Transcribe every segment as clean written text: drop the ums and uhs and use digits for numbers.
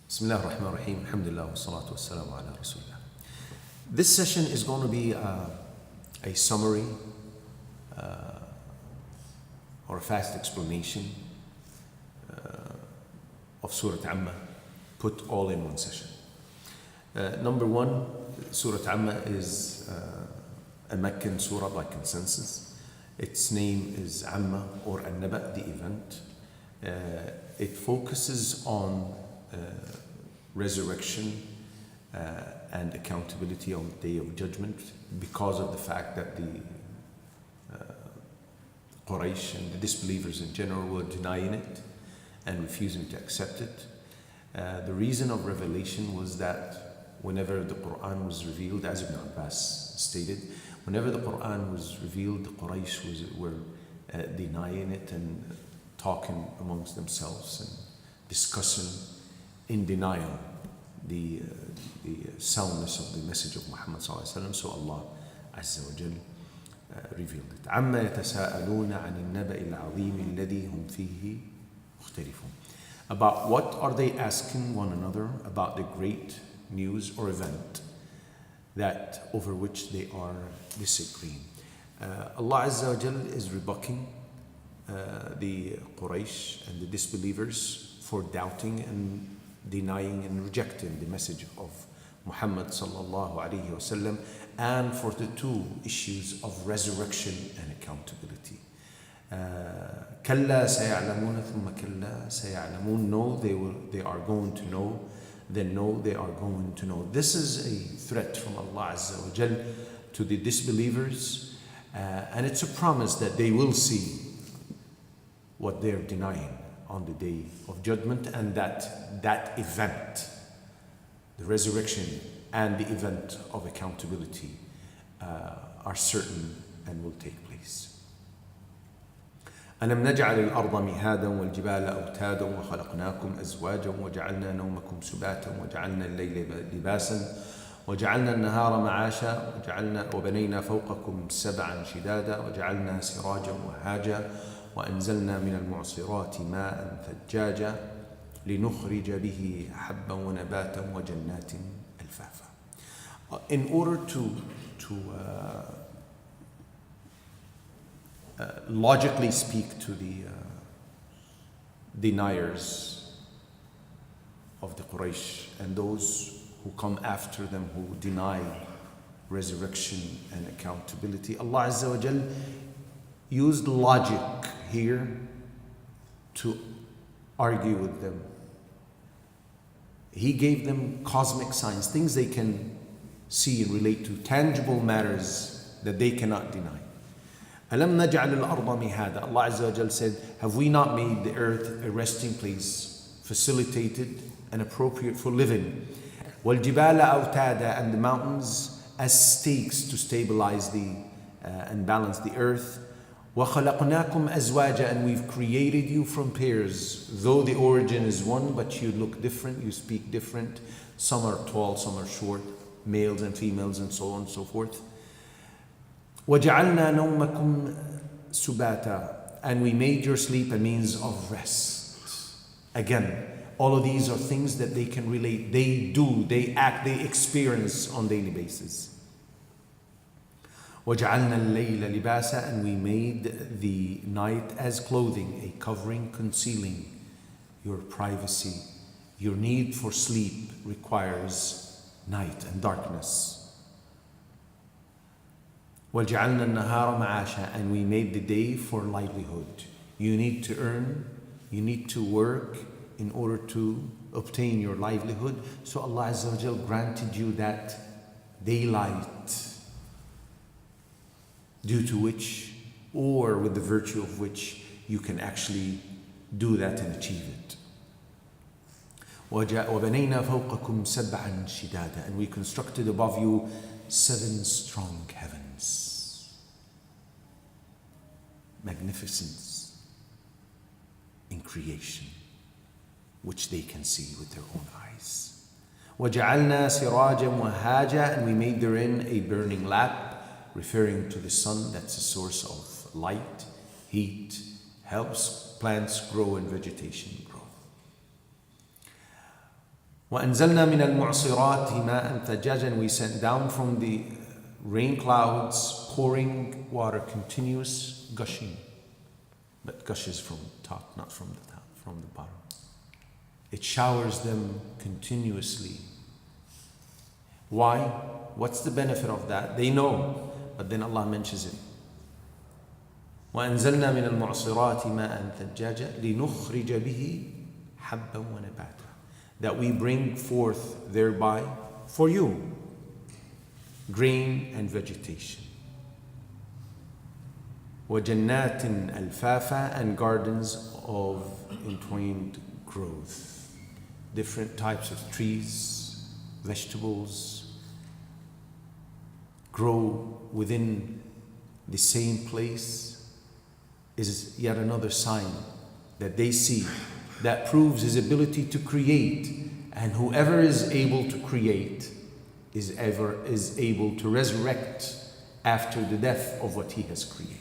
Bismillah ar-Rahman ar-Rahim. Alhamdulillah wa salatu wa salamu ala Rasulullah. This session is going to be a summary or a fast explanation of Surah Ammah, put all in one session. Number one, Surah Ammah is a Meccan surah by consensus. Its name is Ammah or An-Naba, the event. It focuses on resurrection and accountability on the Day of Judgment because of the fact that the Quraysh and the disbelievers in general were denying it and refusing to accept it. The reason of revelation was that whenever the Quran was revealed, as Ibn Abbas stated, whenever the Quran was revealed, the Quraysh were denying it and talking amongst themselves and discussing in denial the soundness of the message of Muhammad sallallahu alaihi wasallam. So Allah Azza wa Jal revealed it. عَمَّا يَتَسَاءَلُونَ عَنِ النَّبَإِ الْعَظِيمِ الَّذِي هُمْ فِيهِ مُخْتَلِفُونَ. About what are they asking one another about the great news or event that over which they are disagreeing. Allah Azza wa Jal is rebuking the Quraysh and the disbelievers for doubting and denying and rejecting the message of Muhammad sallallahu alaihi wasallam, and for the two issues of resurrection and accountability. كلا سيعلمون ثم كلا سيعلمون. No, they are going to know. Then no, they are going to know. This is a threat from Allah Azza wa Jal to the disbelievers, and it's a promise that they will see what they're denying on the Day of Judgment, and that event, the resurrection and the event of accountability, are certain and will take place. أَلَمْ نَجْعَلِ الْأَرْضَ مِهَادًا وَالْجِبَالَ أَوْتَادًا وَخَلَقْنَاكُمْ أَزْوَاجًا وَجَعَلْنَا نَوْمَكُمْ سُبَاتًا وَجَعَلْنَا اللَّيْلَ لِبَاسًا وَجَعَلْنَا النَّهَارَ مَعَاشًا وَبَنَيْنَا فَوْقَكُمْ سَبْعًا شِدَادًا وَجَعَلْنَا سِرَاجًا وَهَاجًا وأنزلنا من المعصرات ماء ثجاجا لنخرج به حبا ونباتا وجنات ألفافا. In order to logically speak to the deniers of the Quraysh and those who come after them who deny resurrection and accountability, Allah Azza wa Jal used logic here to argue with them. He gave them cosmic signs, things they can see and relate to, tangible matters that they cannot deny. أَلَمْ نَجْعَلِ الْأَرْضَ مِهَادًا. Allah Azza wa Jal said, have we not made the earth a resting place, facilitated and appropriate for living? وَالْجِبَالَ أَوْتَادًا. And the mountains as stakes to stabilize and balance the earth. وَخَلَقْنَاكُمْ أَزْوَاجًا. And we've created you from pairs. Though the origin is one, but you look different, you speak different. Some are tall, some are short, males and females, and so on and so forth. وَجَعَلْنَا نَوْمَكُمْ سُبَاتًا. And we made your sleep a means of rest. Again, all of these are things that they can relate. They do, they act, they experience on a daily basis. وَجَعَلْنَا اللَّيْلَ لِبَاسًا. And we made the night as clothing, a covering, concealing your privacy. Your need for sleep requires night and darkness. وَجَعَلْنَا النَّهَارَ مَعَاشًا. And we made the day for livelihood. You need to earn, you need to work in order to obtain your livelihood. So Allah Azza wa Jal granted you that daylight, due to which, or with the virtue of which, you can actually do that and achieve it. وَبَنَيْنَا فَوْقَكُمْ سَبْعًا شِدَادًا. And we constructed above you 7 strong heavens. Magnificence in creation, which they can see with their own eyes. وَجَعَلْنَا سِرَاجًا وَهَاجًا. And we made therein a burning lamp, referring to the sun. That's a source of light, heat, helps plants grow and vegetation grow. وَأَنزَلْنَا مِنَ الْمُعْصِرَاتِ مَاءً ثَجَّاجًا, and we sent down from the rain clouds pouring water, continuous gushing, but gushes from top, not from the top, from the bottom. It showers them continuously. Why? What's the benefit of that? They know, but then Allah mentions it. وَأَنزَلْنَا مِنَ الْمُعْصِرَاتِ مَاءً ثَجَّاجًا لِنُخْرِجَ بِهِ حَبًّا وَنَبَاتًا, that we bring forth thereby for you grain and vegetation. وَجَنَّاتٍ أَلْفَافًا, and gardens of entwined growth. Different types of trees, vegetables grow within the same place is yet another sign that they see that proves His ability to create, and whoever is able to create is able to resurrect after the death of what He has created.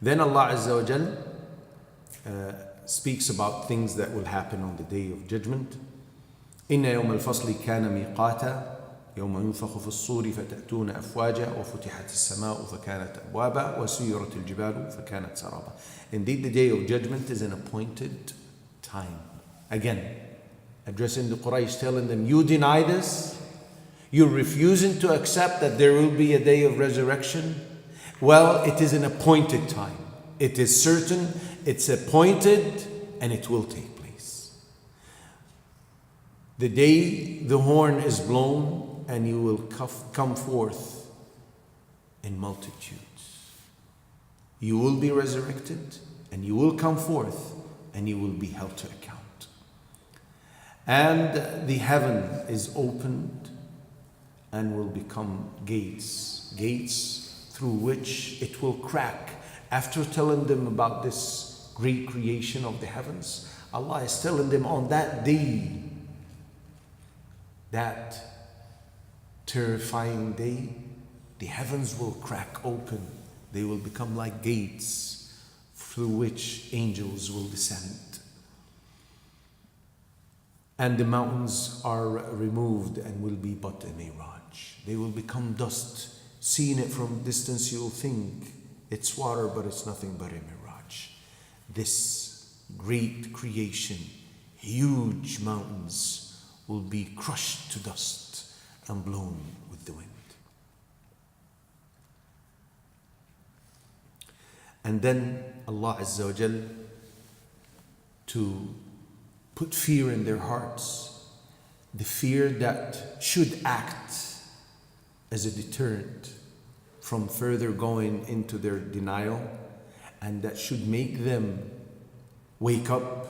Then Allah Azza wa Jal speaks about things that will happen on the Day of Judgment. إِنَّ يَوْمَ الْفَصْلِ كَانَ مِيقَاتًا يوم ينفخ في الصور فتأتون أفواجا وفتحت السماء فكانت أبوابا وسيرت الجبال فكانت سرابا. Indeed, the Day of Judgment is an appointed time. Again, addressing the Quraysh, telling them, you deny this? You're refusing to accept that there will be a day of resurrection? Well, it is an appointed time. It is certain, it's appointed, and it will take place. The day the horn is blown, and you will come forth in multitudes. You will be resurrected, and you will come forth, and you will be held to account. And the heaven is opened and will become gates through which it will crack. After telling them about this great creation of the heavens, Allah is telling them on that day, that terrifying day, the heavens will crack open. They will become like gates through which angels will descend. And the mountains are removed and will be but a mirage. They will become dust. Seeing it from distance, you'll think it's water, but it's nothing but a mirage. This great creation, huge mountains, will be crushed to dust and blown with the wind. And then Allah Azza wa Jal, to put fear in their hearts, the fear that should act as a deterrent from further going into their denial, and that should make them wake up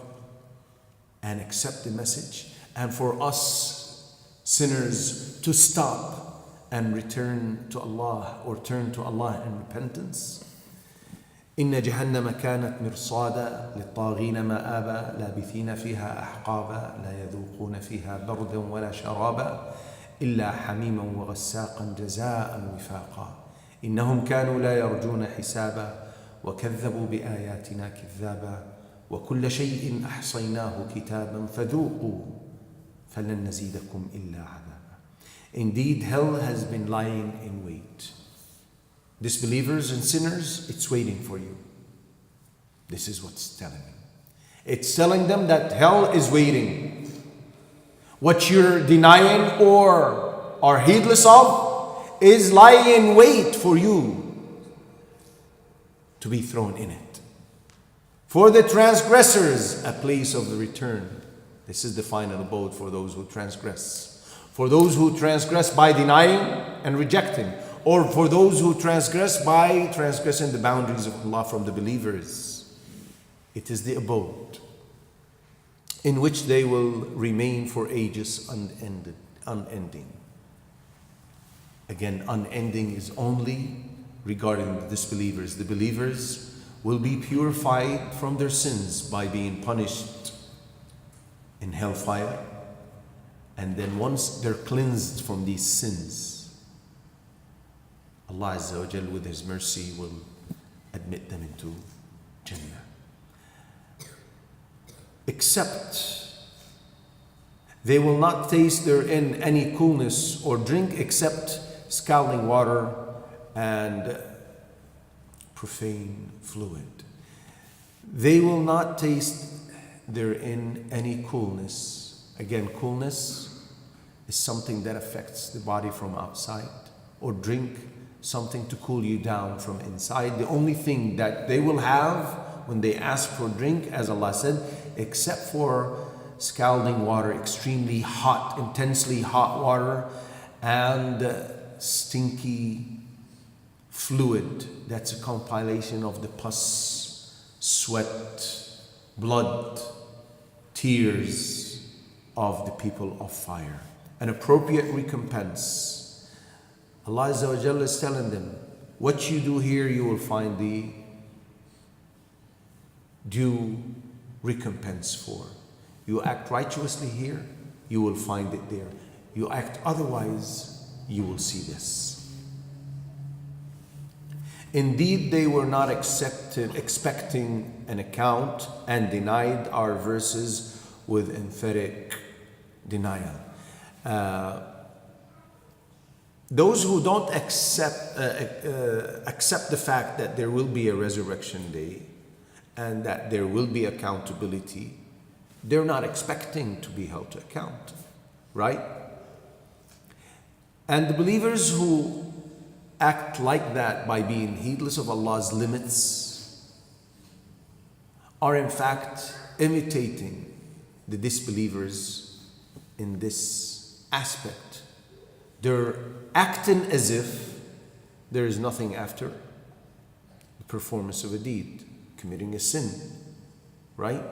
and accept the message, and for us sinners to stop and return to Allah, or turn to Allah in repentance. إن جهنم كانت مرصادا للطاغين مآبا لابثين فيها أحقابا لا يذوقون فيها بردا ولا شرابا إلا حميما وغساقا جزاء وفاقا إنهم كانوا لا يرجون حسابا وكذبوا بآياتنا كذابا وكل شيء أحصيناه كتابا فذوقوا فلن نزيدكم إلا عذابا. Indeed, hell has been lying in wait. Disbelievers and sinners, it's waiting for you. This is what's telling them. It's telling them that hell is waiting. What you're denying or are heedless of is lying in wait for you to be thrown in it. For the transgressors, a place of the return. This is the final abode for those who transgress. For those who transgress by denying and rejecting, or for those who transgress by transgressing the boundaries of Allah from the believers. It is the abode in which they will remain for ages unending. Again, unending is only regarding the disbelievers. The believers will be purified from their sins by being punished in hellfire, and then once they're cleansed from these sins, Allah Azza wa Jal with His mercy will admit them into Jannah. Except They will not taste therein any coolness or drink except scalding water and profane fluid. They will not taste therein any coolness. Again, coolness is something that affects the body from outside, or drink something to cool you down from inside. The only thing that they will have when they ask for drink, as Allah said, except for scalding water, extremely hot, intensely hot water, and stinky fluid. That's a compilation of the pus, sweat, blood, tears of the people of fire. An appropriate recompense. Allah Azza wa Jalla is telling them, what you do here, you will find the due recompense for. You act righteously here, you will find it there. You act otherwise, you will see this. Indeed, they were not expecting an account and denied our verses with emphatic denial. Those who don't accept the fact that there will be a resurrection day and that there will be accountability, they're not expecting to be held to account, right? And the believers who act like that by being heedless of Allah's limits are in fact imitating the disbelievers in this aspect. They're acting as if there is nothing after the performance of a deed, committing a sin, right?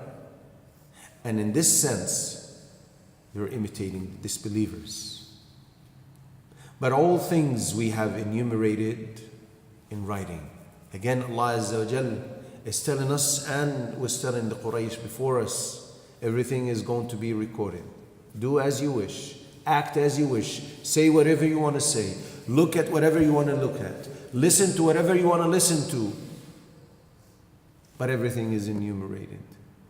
And in this sense, they're imitating disbelievers. But all things we have enumerated in writing. Again, Allah Azza wa Jal is telling us, and was telling the Quraysh before us, everything is going to be recorded. Do as you wish, act as you wish, say whatever you want to say, look at whatever you want to look at, listen to whatever you want to listen to. But everything is enumerated.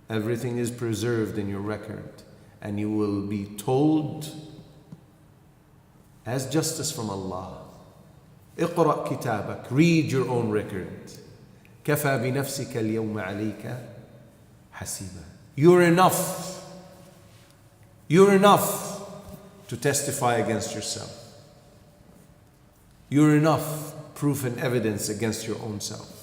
Everything is preserved in your record, and you will be told as justice from Allah. اقرأ كتابك, read your own record. كفى بنفسك اليوم عليك حسيبا. You're enough. You're enough to testify against yourself. You're enough proof and evidence against your own self.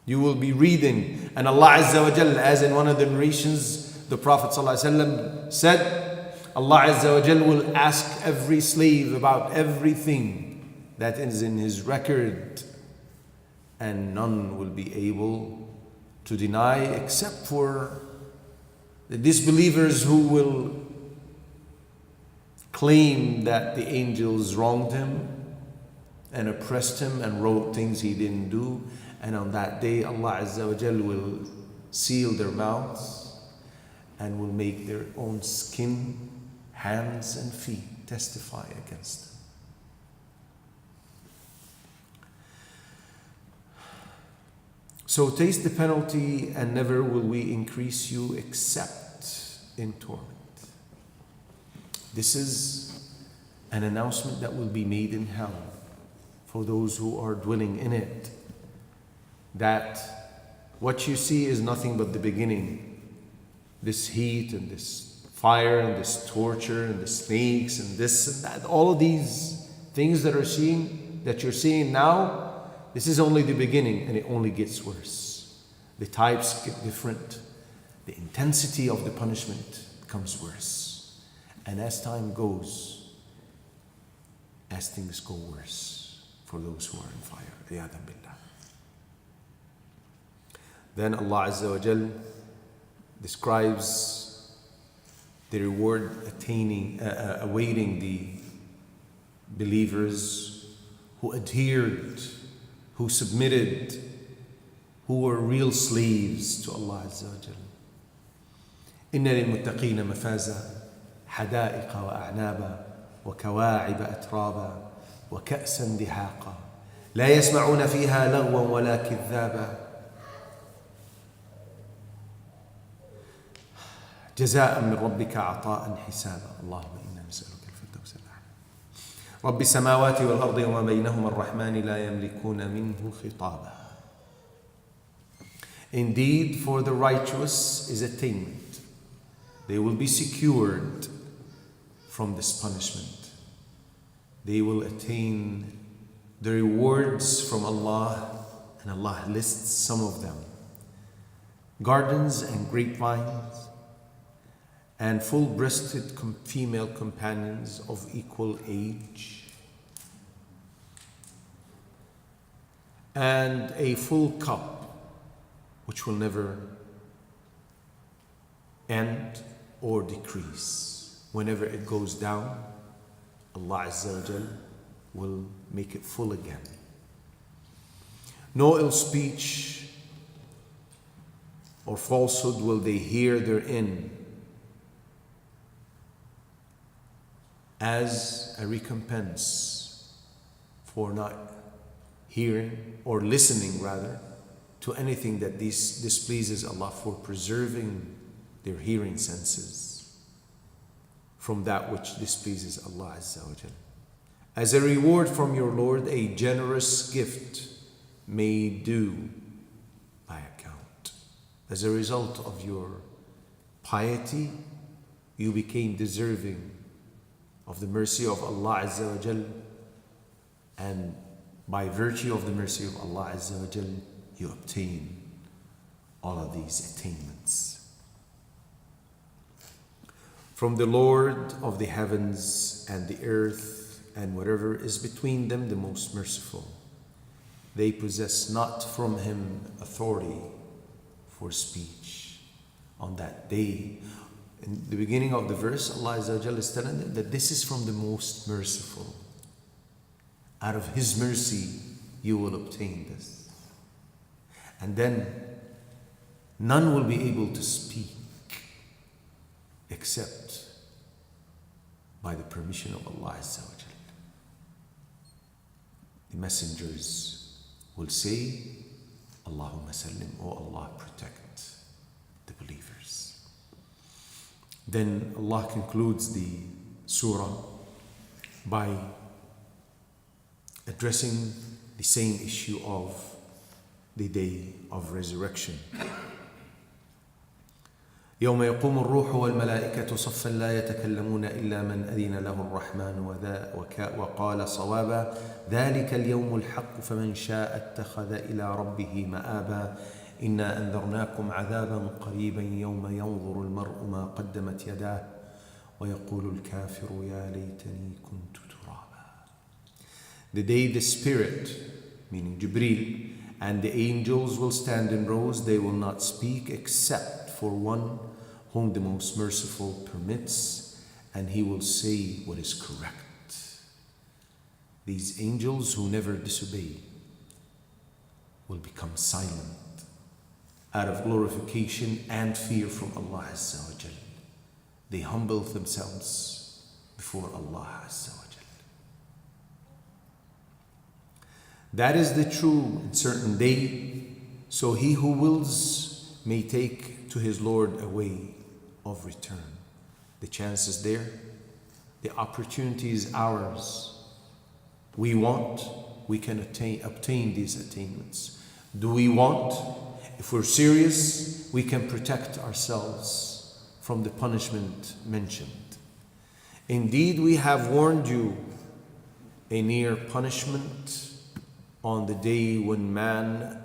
You will be reading, and Allah Azza wa Jalla, as in one of the narrations, the Prophet ﷺ said, Allah Azza wa Jalla will ask every slave about everything that is in his record, and none will be able to deny except for the disbelievers who will claim that the angels wronged him and oppressed him and wrote things he didn't do. And on that day, Allah Azza wa Jal will seal their mouths and will make their own skin, hands and feet testify against them. So taste the penalty, and never will we increase you except in torment. This is an announcement that will be made in hell for those who are dwelling in it. That what you see is nothing but the beginning. This heat and this fire and this torture and the snakes and this and that, all of these things that you're seeing now, this is only the beginning, and it only gets worse. The types get different. The intensity of the punishment becomes worse. And as time goes, as things go worse for those who are in fire. Iyadhan billah. Then Allah Azza wa Jal describes the reward awaiting the believers who adhered, who submitted, who were real slaves to Allah Azza wa Jal. إن للمتقين مفازا حدائق وأعنابا وكواعب أترابا وكأسا دحاقا لا يسمعون فيها لغوا ولا كذابا. جزاء من ربك عطاء حسابا اللهم إنا نسألك الفردوس الأعلى رب السماوات والأرض وما بينهما الرحمن لا يملكون منه خطابا. Indeed, for the righteous is attainment. They will be secured from this punishment. They will attain the rewards from Allah, and Allah lists some of them. Gardens and grapevines, and full-breasted female companions of equal age, and a full cup which will never end or decrease. Whenever it goes down, Allah Azza wa Jal will make it full again. No ill speech or falsehood will they hear therein, as a recompense for not hearing or listening rather to anything that displeases Allah, for preserving their hearing senses from that which displeases Allah Azza wa Jal. As a reward from your Lord, a generous gift made due by account. As a result of your piety, you became deserving of the mercy of Allah Azza wa Jal, and by virtue of the mercy of Allah Azza wa Jal, you obtain all of these attainments. From the Lord of the heavens and the earth and whatever is between them, the most merciful. They possess not from him authority for speech. On that day, in the beginning of the verse, Allah Azza wa Jalla is telling them that this is from the most merciful. Out of his mercy, you will obtain this. And then none will be able to speak except by the permission of Allah Azza wa Jalla. The messengers will say, Allahumma sallim, O Allah, protect the believers. Then Allah concludes the surah by addressing the same issue of the day of resurrection. يوم يقوم الروح والملائكة صفا لا يتكلمون إلا من أذن له الرحمن وقال صوابا ذلك اليوم الحق فمن شاء اتخذ إلى ربه مآبا إنا أنذرناكم عذابا قريبا يوم ينظر المرء ما قدمت يداه ويقول الكافر يا ليتني كنت ترابا. The day the Spirit, meaning Jibreel, and the angels will stand in rows, they will not speak except for one whom the most merciful permits, and he will say what is correct. These angels who never disobey will become silent out of glorification and fear from Allah Azza wa Jal. They humble themselves before Allah Azza wa Jal. That is the true and certain day, so he who wills may take to his Lord a way of return. The chance is there, the opportunity is ours. We want, we can obtain these attainments. Do we want? If we're serious, we can protect ourselves from the punishment mentioned. Indeed, we have warned you a near punishment on the day when man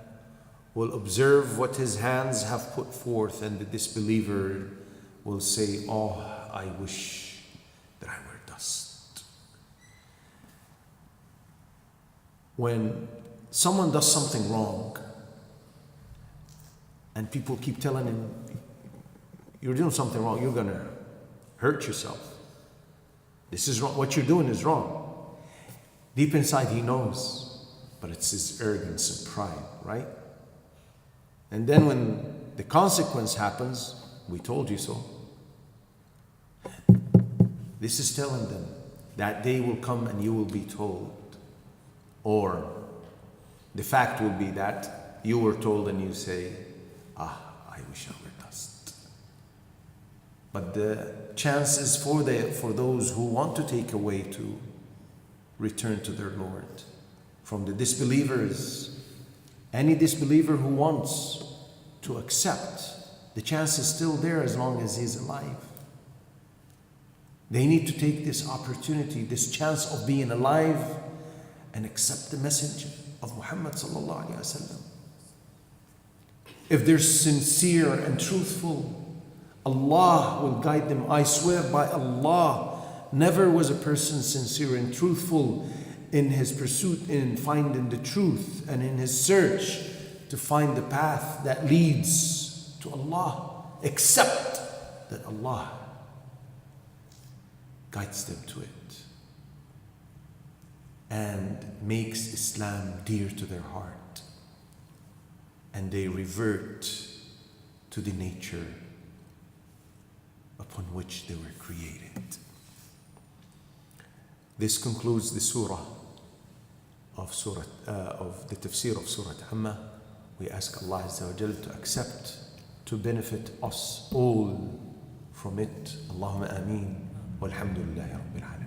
will observe what his hands have put forth, and the disbeliever will say, oh, I wish that I were dust. When someone does something wrong, and people keep telling him, you're doing something wrong, you're going to hurt yourself. This is wrong, what you're doing is wrong. Deep inside he knows, but it's his arrogance and pride, right? And then when the consequence happens, we told you so. This is telling them that day will come and you will be told. Or the fact will be that you were told and you say, I wish I were dust. But the chance is for those who want to take away to return to their Lord. From the disbelievers, any disbeliever who wants to accept, the chance is still there as long as he's alive. They need to take this opportunity, this chance of being alive, and accept the message of Muhammad sallallahu alaihi wasallam. If they're sincere and truthful, Allah will guide them. I swear by Allah, never was a person sincere and truthful in his pursuit in finding the truth and in his search to find the path that leads to Allah, except that Allah guides them to it and makes Islam dear to their heart, and they revert to the nature upon which they were created. This concludes the surah of the tafsir of Surah Ammah. We ask Allah Azza wa Jal to accept, to benefit us all from it. Allahumma ameen. Walhamdulillahi Rabbil Alamin.